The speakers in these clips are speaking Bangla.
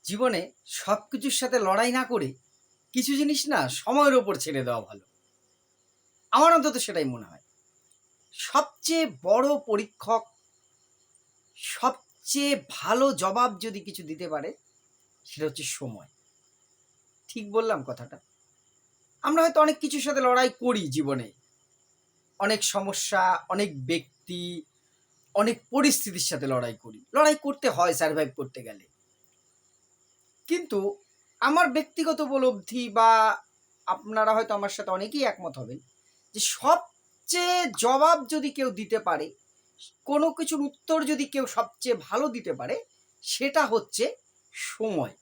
জীবনে সবকিছুর সাথে লড়াই না করে কিছু জিনিস না সময়ের ওপর ছেড়ে দেওয়া ভালো। আমার অন্তত সেটাই মনে হয়। সবচেয়ে বড় পরীক্ষক, সবচেয়ে ভালো জবাব যদি কিছু দিতে পারে সেটা হচ্ছে সময়। ঠিক বললাম কথাটা? আমরা হয়তো অনেক কিছুর সাথে লড়াই করি জীবনে। অনেক সমস্যা, অনেক ব্যক্তি, অনেক পরিস্থিতির সাথে লড়াই করি। লড়াই করতে হয় সারভাইভ করতে গেলে। কিন্তু আমার ব্যক্তিগত উপলব্ধি বা আপনারা হয়তো আমার সাথে অনেকেই একমত হবেন যে সবচেয়ে জবাব যদি কেউ দিতে পারে, কোনো কিছুর উত্তর যদি কেউ সবচেয়ে ভালো দিতে পারে, সেটা হচ্ছে সময়।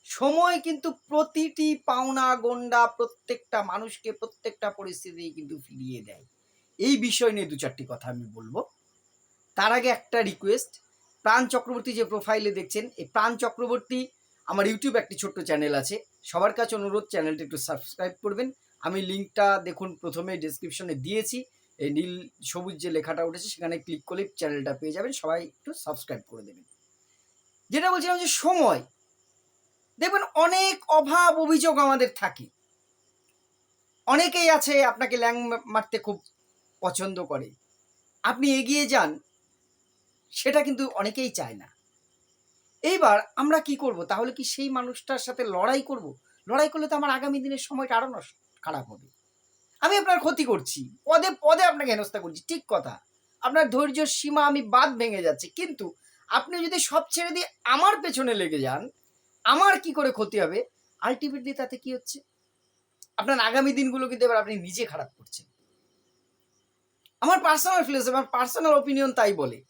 সময় কিন্তু প্রতিটি পাওনা গণ্ডা প্রত্যেকটা মানুষকে প্রত্যেকটা পরিস্থিতি কিন্তু ফিরিয়ে দেয়। এই বিষয় নিয়ে ২-৪ টি কথা আমি বলব। তার আগে একটা রিকোয়েস্ট, প্রাণ চক্রবর্তী যে প্রোফাইলে দেখছেন, এই প্রাণ চক্রবর্তী আমার ইউটিউব একটি ছোট্ট চ্যানেল আছে। সবার কাছে অনুরোধ চ্যানেলটা একটু সাবস্ক্রাইব করবেন। আমি লিঙ্কটা দেখুন প্রথমে ডেসক্রিপশনে দিয়েছি। এই নীল সবুজ যে লেখাটা উঠেছে সেখানে ক্লিক করলে চ্যানেলটা পেয়ে যাবেন। সবাই একটু সাবস্ক্রাইব করে দেবেন। যেটা বলছিলাম যে সময়, দেখবেন অনেক অভাব অভিযোগ আমাদের থাকে। অনেকেই আছে আপনাকে ল্যাং মারতে খুব পছন্দ করে। আপনি এগিয়ে যান, সেটা কিন্তু অনেকেই চায় না। এইবার আমরা কি করব? তাহলে কি সেই মানুষটার সাথে লড়াই করব? লড়াই করলে তো আমার আগামী দিনের সময়টা আরো খারাপ হবে। আমি আপনার ক্ষতি করছি। পদে, পদে আপনাকে হেনস্থা করছি। ঠিক কথা। আপনার ধৈর্যের সীমা আমি বাঁধ ভেঙে যাচ্ছে। কিন্তু আপনি যদি সব ছেড়ে দিয়ে আমার পেছনে লেগে যান, আমার কি করে ক্ষতি হবে? আল্টিমেটলি তাতে কি হচ্ছে? আপনার আগামী দিনগুলো কিন্তু এবার আপনি নিজে খারাপ করছেন। আমার পার্সোনাল ফিলিংস, আমার পার্সোনাল ওপিনিয়ন তাই বলে।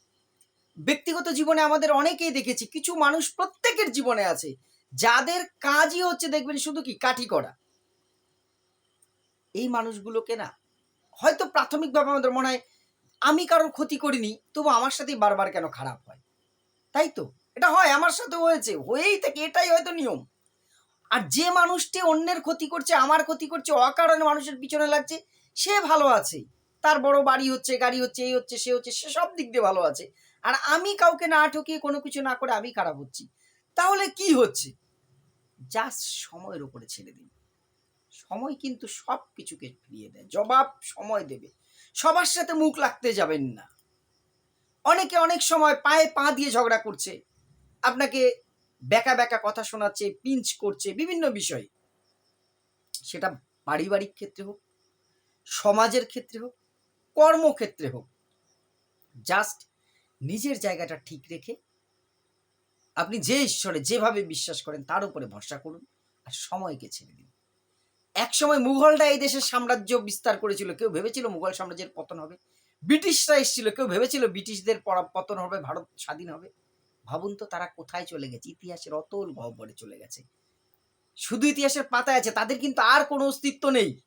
ব্যক্তিগত জীবনে আমাদের অনেকেই দেখেছি, কিছু মানুষ প্রত্যেকের জীবনে আছে যাদের কাজই হচ্ছে দেখবেন শুধু কি কাঠি করা। এই মানুষগুলোকে না হয়তো প্রাথমিকভাবে আমাদের মনে হয় আমি কারোর ক্ষতি করিনি, তবু আমার সাথেই বারবার কেন খারাপ হয়। তাই তো? এটা হয়, আমার সাথেও হয়েছে, হয়েই থাকে, এটাই হয়তো নিয়ম। আর যে মানুষটি অন্যের ক্ষতি করছে, আমার ক্ষতি করছে, অকারণে মানুষের পিছনে লাগছে, সে ভালো আছে। তার বড় বাড়ি হচ্ছে, গাড়ি হচ্ছে, এই হচ্ছে, সে হচ্ছে, সে সব দিক দিয়ে ভালো আছে। আর আমি কাউকে না ঠকিয়ে কোনো কিছু না করে আমি খারাপ হচ্ছি। তাহলে কি হচ্ছে? জাস্ট সময়ের উপরে ছেড়ে দিন। সময় কিন্তু সবকিছুকে ফিরিয়ে দেয়। জবাব সময় দেবে। সবার সাথে মুখ লাগতে যাবেন না। অনেকে অনেক সময় পায়ে পা দিয়ে ঝগড়া করছে। আপনাকে ব্যাকা, ব্যাকা কথা শোনাচ্ছে, পিঞ্চ করছে বিভিন্ন বিষয়ে। সেটা পারিবারিক ক্ষেত্রে হোক, সমাজের ক্ষেত্রে হোক, কর্মক্ষেত্রে হোক। জাস্ট নিজের জায়গাটা ঠিক রেখে আপনি যে ঈশ্বরে যেভাবে বিশ্বাস করেন তার উপরে ভরসা করুন আর সময়কে ছেড়ে দিন। একসময় মুঘলরা এই দেশের সাম্রাজ্য বিস্তার করেছিল। কেউ ভেবেছিল মুঘল সাম্রাজ্যের পতন হবে? ব্রিটিশরা এসেছিল। কেউ ভেবেছিল ব্রিটিশদের পতন হবে, ভারত স্বাধীন হবে? ভাবুন তো তারা কোথায় চলে গেছে? ইতিহাসের অতল গহ্বরে চলে গেছে। শুধু ইতিহাসের পাতায় আছে, তাদের কিন্তু আর কোনো অস্তিত্ব নেই।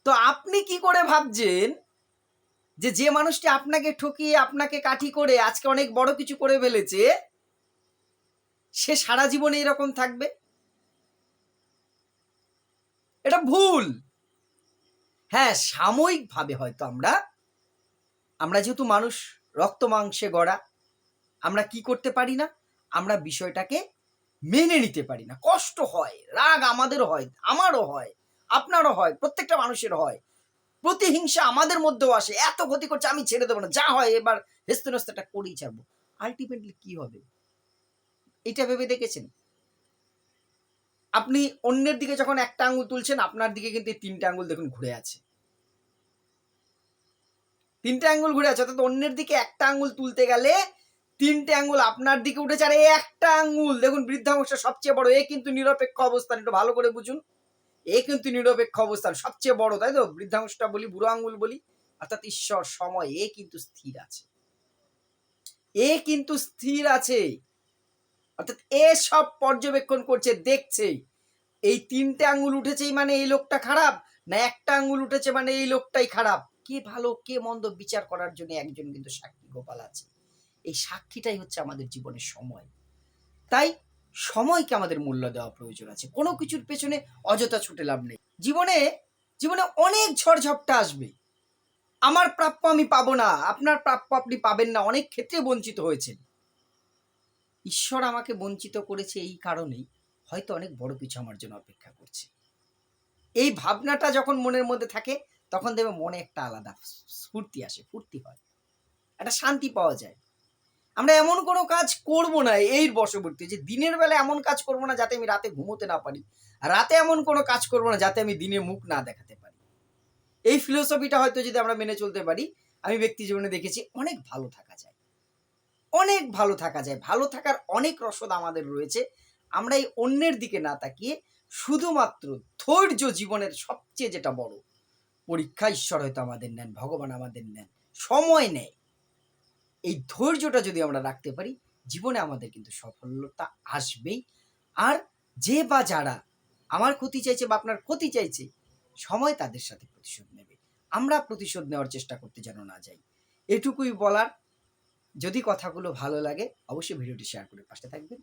তো আপনি কি করে ভাবছেন যে, যে মানুষটি আপনাকে ঠকিয়ে আপনাকে কাঠি করে আজকে অনেক বড় কিছু করে ফেলেছে, সে সারা জীবন এরকম থাকবে? এটা ভুল। হ্যাঁ, সাময়িকভাবে হয়তো আমরা যেহেতু মানুষ, রক্ত মাংসে গড়া, আমরা কি করতে পারি না? আমরা বিষয়টাকে মেনে নিতে পারি না। কষ্ট হয়, রাগ আমাদেরও হয়, আমারও হয়, আপনারও হয়, প্রত্যেকটা মানুষের হয়। প্রতিহিংসা আমাদের মধ্যেও আসে। এত ক্ষতি করছে আমি ছেড়ে দেব না। যা হয় এবার হেস্তে-নেস্তেটা করেই ছাড়বো। আল্টিমেটলি কি হবে? এটা ভেবে দেখেছেন? আপনি অন্যের দিকে যখন একটা আঙুল তুলছেন, আপনার দিকে কিন্তু এই ৩ টে আঙুল দেখুন ঘুরে আছে। ৩ টে আঙুল ঘুরে আছে। অর্থাৎ অন্যের দিকে একটা আঙুল তুলতে গেলে ৩ টে আঙুল আপনার দিকে উঠেছে। আর এই একটা আঙুল দেখুন বৃদ্ধাঙ্গুলটা সবচেয়ে বড়। এ কিন্তু নিরপেক্ষ অবস্থান। একটু ভালো করে বুঝুন। এ কিন্তু নিরপেক্ষ অবস্থান। সবচেয়ে বড়, তাই তো? বৃদ্ধাঙ্গুলটা বলি, বুড়ো আঙুল বলি। অর্থাৎ ঈশ্বর, সময়, এ কিন্তু স্থির আছে। এ কিন্তু স্থির আছে। অর্থাৎ এ সব পর্যবেক্ষণ করছে, দেখছে। এই ৩ টে আঙুল উঠেছেই মানে এই লোকটা খারাপ, না একটা আঙুল উঠেছে মানে এই লোকটাই খারাপ? কে ভালো কে মন্দ বিচার করার জন্য একজন কিন্তু সাক্ষী গোপাল আছে। এই সাক্ষীটাই হচ্ছে আমাদের জীবনের সময়। তাই সময়কে আমাদের মূল্য দেওয়া প্রয়োজন আছে। কোনো কিছুর পেছনে অযথা ছুটে লাভ নেই। জীবনে জীবনে অনেক ঝড়-ঝাপটা আসবে। আমার প্রাপ্য আমি পাবো না, আপনার প্রাপ্য আপনি পাবেন না। অনেক ক্ষেত্রে বঞ্চিত হয়েছেন। ঈশ্বর আমাকে বঞ্চিত করেছে এই কারণেই, হয়তো অনেক বড় কিছু আমার জন্য অপেক্ষা করছে। এই ভাবনাটা যখন মনের মধ্যে থাকে, তখন দেখবে মনে একটা আলাদা স্ফূর্তি আসে, ফুর্তি হয়, একটা শান্তি পাওয়া যায়। আমরা এমন কোনো কাজ করব না এর বশবর্তী, যে দিনের বেলা এমন কাজ করব না যাতে আমি রাতে ঘুমোতে না পারি। আর রাতে এমন কোনো কাজ করব না যাতে আমি দিনে মুখ না দেখাতে পারি। এই ফিলোসফিটা হয়তো যদি আমরা মেনে চলতে পারি, আমি ব্যক্তি জীবনে দেখেছি অনেক ভালো থাকা যায়। অনেক ভালো থাকা যায়। ভালো থাকার অনেক রসদ আমাদের রয়েছে। আমরা এই অন্যের দিকে না তাকিয়ে শুধুমাত্র ধৈর্য জীবনের সবচেয়ে যেটা বড় পরীক্ষা, ঈশ্বর হয়তো আমাদের নেন, ভগবান আমাদের নেন, সময় নেয়। এই ধৈর্যটা যদি আমরা রাখতে পারি, জীবনে আমাদের কিন্তু সফলতা আসবেই। আর যে বা যারা আমার ক্ষতি চাইছে বা আপনার ক্ষতি চাইছে, সময় তাদের সাথে প্রতিশোধ নেবে। আমরা প্রতিশোধ নেওয়ার চেষ্টা করতে যেন না যাই। এটুকুই বলার। যদি কথাগুলো ভালো লাগে অবশ্যই ভিডিওটি শেয়ার করে পাশে থাকবেন।